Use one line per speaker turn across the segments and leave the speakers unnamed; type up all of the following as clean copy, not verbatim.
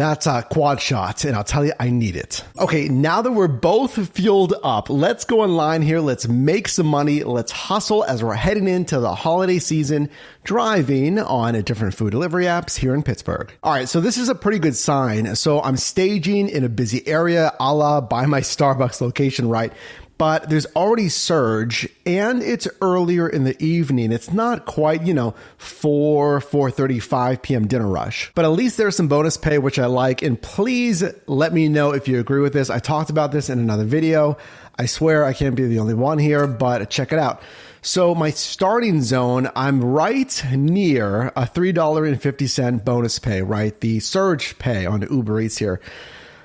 That's a quad shot, and I'll tell you, I need it. Okay, now that we're both fueled up, let's go online here. Let's make some money. Let's hustle as we're heading into the holiday season, driving on different food delivery apps here in Pittsburgh. All right, so this is a pretty good sign. So I'm staging in a busy area, a la by my Starbucks location, right? But there's already surge, and it's earlier in the evening. It's not quite, 4:35 p.m. dinner rush. But at least there's some bonus pay, which I like. And please let me know if you agree with this. I talked about this in another video. I swear I can't be the only one here, but check it out. So my starting zone, I'm right near a $3.50 bonus pay, right? The surge pay on Uber Eats here.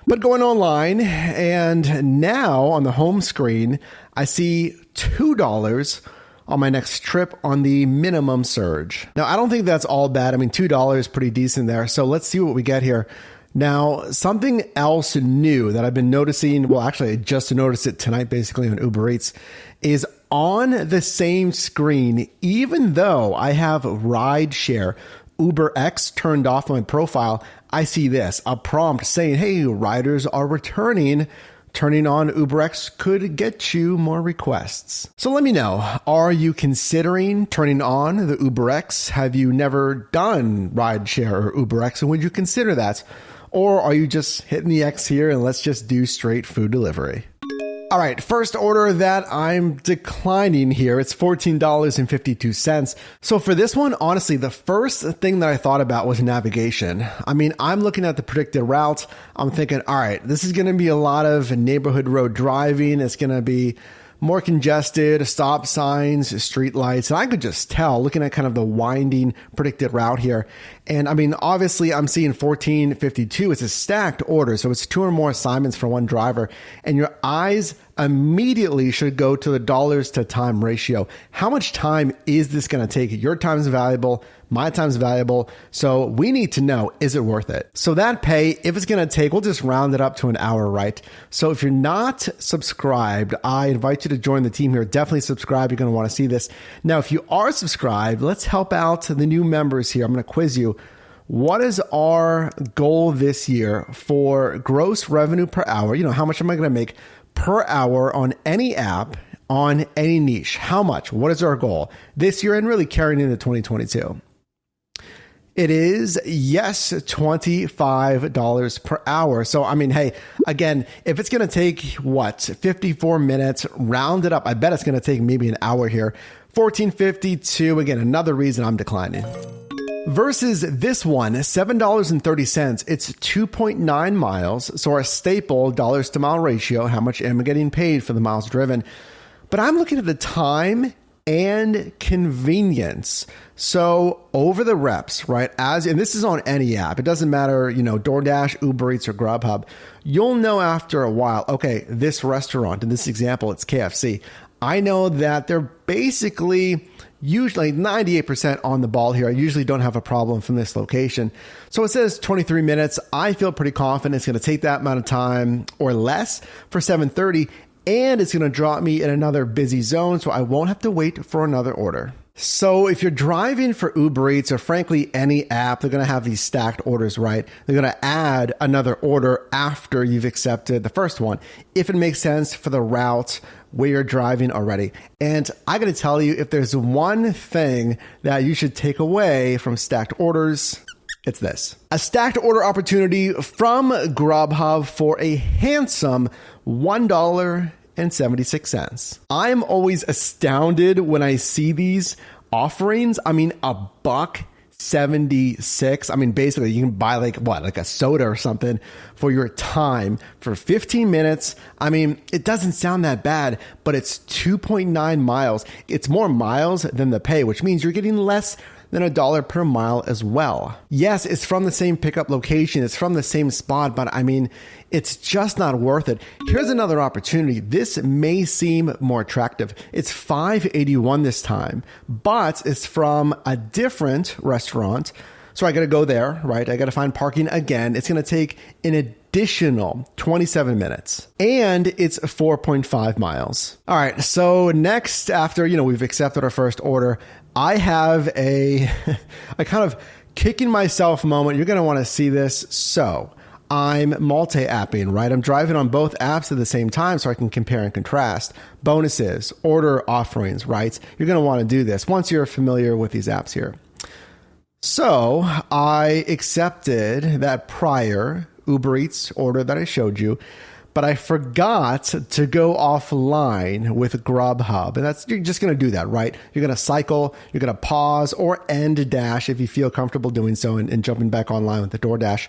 But going online, and now on the home screen, I see $2 on my next trip on the minimum surge. Now, I don't think that's all bad. I mean, $2 is pretty decent there. So let's see what we get here. Now, something else new that I've been noticing, well, actually, I just noticed it tonight, basically on Uber Eats, is on the same screen, even though I have rideshare UberX turned off on my profile, I see this, a prompt saying, hey, riders are returning. Turning on UberX could get you more requests. So let me know, are you considering turning on the UberX? Have you never done rideshare or UberX, and would you consider that? Or are you just hitting the X here and let's just do straight food delivery? All right, first order that I'm declining here, it's $14.52. So for this one, honestly, the first thing that I thought about was navigation. I mean, I'm looking at the predicted route. I'm thinking, all right, this is going to be a lot of neighborhood road driving. It's going to be more congested, stop signs, street lights. And I could just tell looking at kind of the winding predicted route here. And I mean, obviously I'm seeing 1452. It's a stacked order. So it's 2 or more assignments for one driver. And your eyes immediately should go to the dollars to time ratio. How much time is this going to take? Your time is valuable. My time's valuable. So we need to know, is it worth it? So that pay, if it's going to take, we'll just round it up to an hour, right? So if you're not subscribed, I invite you to join the team here. Definitely subscribe. You're going to want to see this. Now, if you are subscribed, let's help out the new members here. I'm going to quiz you. What is our goal this year for gross revenue per hour? How much am I going to make per hour on any app, on any niche? How much? What is our goal this year and really carrying into 2022? It is, yes, $25 per hour. So, I mean, hey, again, if it's going to take, 54 minutes, round it up. I bet it's going to take maybe an hour here. $14.52, again, another reason I'm declining. Versus this one, $7.30. It's 2.9 miles. So our staple dollars to mile ratio, how much am I getting paid for the miles driven? But I'm looking at the time and convenience. So over the reps, right? And this is on any app. It doesn't matter, DoorDash, Uber Eats, or Grubhub. You'll know after a while, okay, this restaurant, in this example, it's KFC. I know that they're basically usually 98% on the ball here. I usually don't have a problem from this location. So it says 23 minutes. I feel pretty confident it's going to take that amount of time or less for 7:30. And it's going to drop me in another busy zone, so I won't have to wait for another order. So if you're driving for Uber Eats or frankly any app, they're going to have these stacked orders, right? They're going to add another order after you've accepted the first one, if it makes sense for the route where you're driving already. And I got to tell you, if there's one thing that you should take away from stacked orders, it's this. A stacked order opportunity from Grubhub for a handsome $1.76. I'm always astounded when I see these offerings. I mean, $1.76. I mean, basically you can buy like a soda or something for your time for 15 minutes. I mean, it doesn't sound that bad, but it's 2.9 miles. It's more miles than the pay, which means you're getting less than $1 per mile as well. Yes, it's from the same pickup location. It's from the same spot, but I mean, it's just not worth it. Here's another opportunity. This may seem more attractive. It's $5.81 this time, but it's from a different restaurant. So I got to go there, right? I got to find parking again. It's going to take an additional 27 minutes and it's 4.5 miles. All right. So next, after, we've accepted our first order, I have a kind of kicking myself moment. You're going to want to see this. So I'm multi-apping, right? I'm driving on both apps at the same time so I can compare and contrast bonuses, order offerings, right? You're going to want to do this once you're familiar with these apps here. So I accepted that prior Uber Eats order that I showed you, but I forgot to go offline with Grubhub. And you're just going to do that, right? You're going to cycle, you're going to pause or end Dash if you feel comfortable doing so and jumping back online with the DoorDash.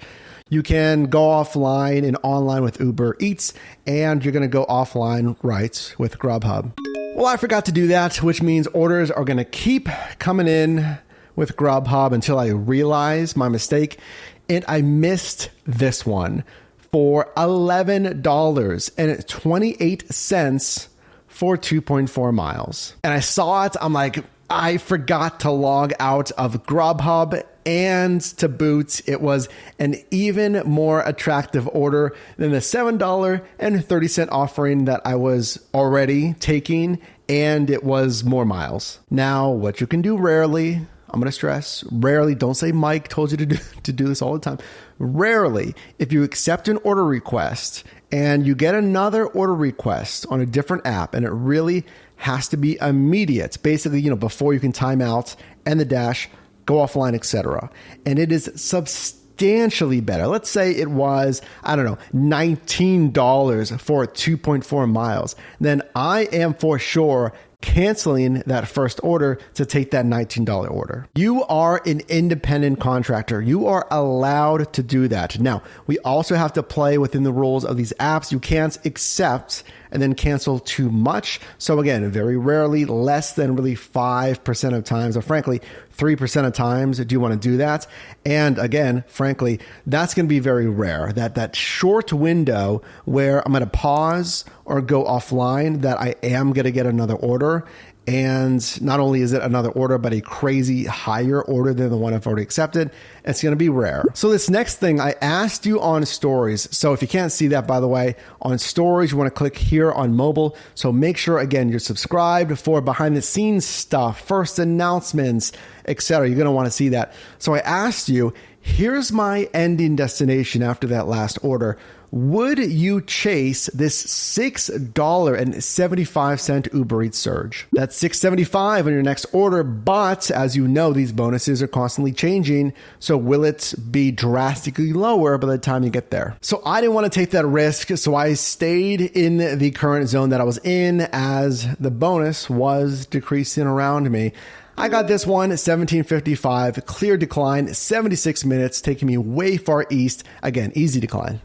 You can go offline and online with Uber Eats, and you're going to go offline, right, with Grubhub. Well, I forgot to do that, which means orders are going to keep coming in with Grubhub until I realize my mistake. And I missed this one for $11.28 for 2.4 miles. And I saw it. I'm like, I forgot to log out of Grubhub, and to boot, it was an even more attractive order than the $7.30 offering that I was already taking, and it was more miles. Now, what you can do rarely, I'm going to stress, rarely, don't say Mike told you to do this all the time. Rarely, if you accept an order request and you get another order request on a different app, and it really has to be immediate, basically, before you can time out and the Dash, go offline, etc. And it is substantially better. Let's say it was, $19 for 2.4 miles. Then I am for sure canceling that first order to take that $19 order. You are an independent contractor. You are allowed to do that. Now, we also have to play within the rules of these apps. You can't accept and then cancel too much. So again, very rarely, less than really 5% of times, or frankly, 3% of times do you want to do that. And again, frankly, that's going to be very rare. That short window where I'm going to pause or go offline, that I am going to get another order. And not only is it another order, but a crazy higher order than the one I've already accepted. It's going to be rare. So this next thing I asked you on stories. So if you can't see that, by the way, on stories, you want to click here on mobile. So make sure, again, you're subscribed for behind the scenes stuff, first announcements, etc. You're going to want to see that. So I asked you, here's my ending destination after that last order. Would you chase this $6.75 Uber Eats surge? That's $6.75 on your next order, but as you know, these bonuses are constantly changing. So will it be drastically lower by the time you get there? So I didn't want to take that risk, so I stayed in the current zone that I was in as the bonus was decreasing around me. I got this one, 1755, clear decline, 76 minutes, taking me way far east. Again, easy decline.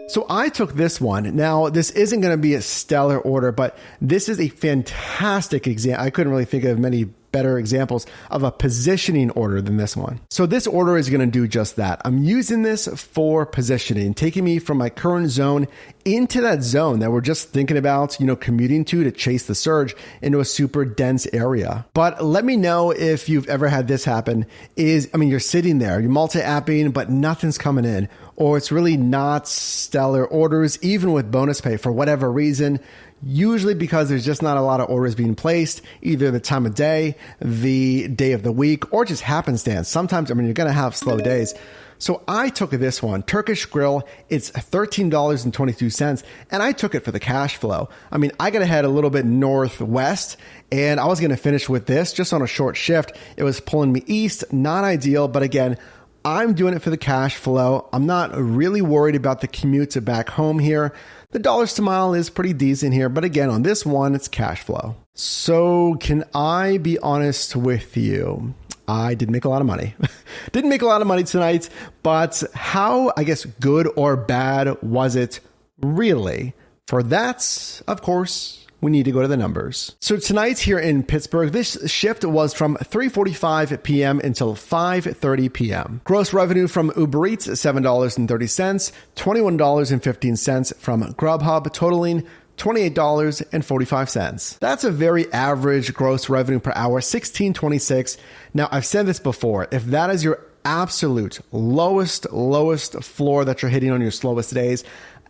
So I took this one. Now, this isn't going to be a stellar order, but this is a fantastic example. I couldn't really think of many better examples of a positioning order than this one. So this order is going to do just that. I'm using this for positioning, taking me from my current zone into that zone that we're just thinking about, commuting to chase the surge into a super dense area. But let me know if you've ever had this happen. You're sitting there, you're multi-apping, but nothing's coming in, or it's really not stellar orders, even with bonus pay for whatever reason. Usually because there's just not a lot of orders being placed, either the time of day, the day of the week, or just happenstance. Sometimes, you're going to have slow days. So I took this one, Turkish Grill. It's $13.22, and I took it for the cash flow. I got to head a little bit northwest, and I was going to finish with this just on a short shift. It was pulling me east, not ideal, but again, I'm doing it for the cash flow. I'm not really worried about the commute to back home here. The dollars to mile is pretty decent here, but again, on this one, it's cash flow. So can I be honest with you? I didn't make a lot of money. Didn't make a lot of money tonight, but how, good or bad was it really? For that, of course, we need to go to the numbers. So tonight here in Pittsburgh, this shift was from 3:45 p.m. until 5:30 p.m. Gross revenue from Uber Eats, $7.30, $21.15 from Grubhub, totaling $28.45. That's a very average gross revenue per hour, $16.26. Now, I've said this before, if that is your absolute lowest floor that you're hitting on your slowest days,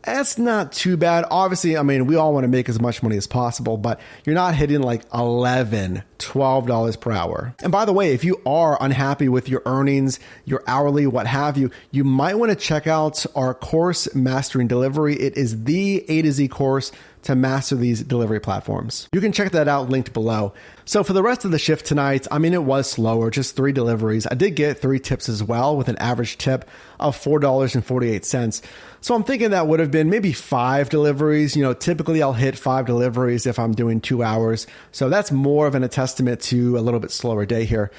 That's not too bad. Obviously, I mean, we all want to make as much money as possible, but you're not hitting like $11, $12 per hour. And by the way, if you are unhappy with your earnings, your hourly, what have you, you might want to check out our course, Mastering Delivery. It is the A to Z course to master these delivery platforms. You can check that out linked below. So for the rest of the shift tonight, I mean, it was slower, just 3 deliveries. I did get 3 tips as well with an average tip of $4.48. So I'm thinking that would have been maybe 5 deliveries. You know, typically I'll hit 5 deliveries if I'm doing 2 hours. So that's more of a testament to a little bit slower day here.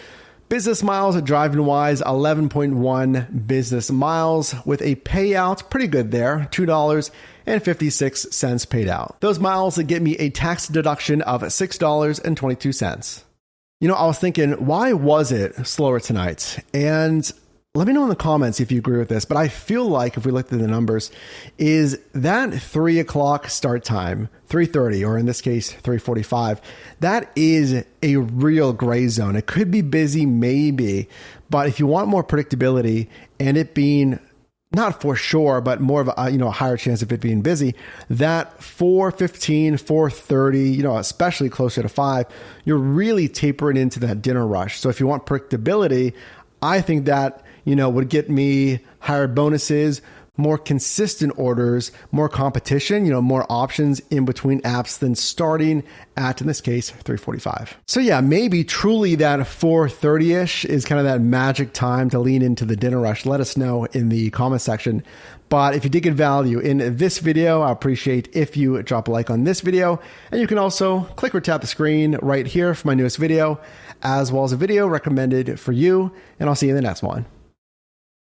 Business miles, driving wise, 11.1 business miles with a payout, pretty good there, $2.56 paid out. Those miles that get me a tax deduction of $6.22. You know, I was thinking, why was it slower tonight? And let me know in the comments if you agree with this, but I feel like if we looked at the numbers, is that 3 o'clock start time, 3:30, or in this case, 3:45, that is a real gray zone. It could be busy, maybe, but if you want more predictability and it being not for sure, but more of a, a higher chance of it being busy, that 4:15, 4:30, especially closer to 5, you're really tapering into that dinner rush. So if you want predictability, I think that would get me higher bonuses, more consistent orders, more competition, more options in between apps than starting at, in this case, 3:45. So yeah, maybe truly that 4:30-ish is kind of that magic time to lean into the dinner rush. Let us know in the comment section. But if you did get value in this video, I appreciate if you drop a like on this video. And you can also click or tap the screen right here for my newest video, as well as a video recommended for you. And I'll see you in the next one.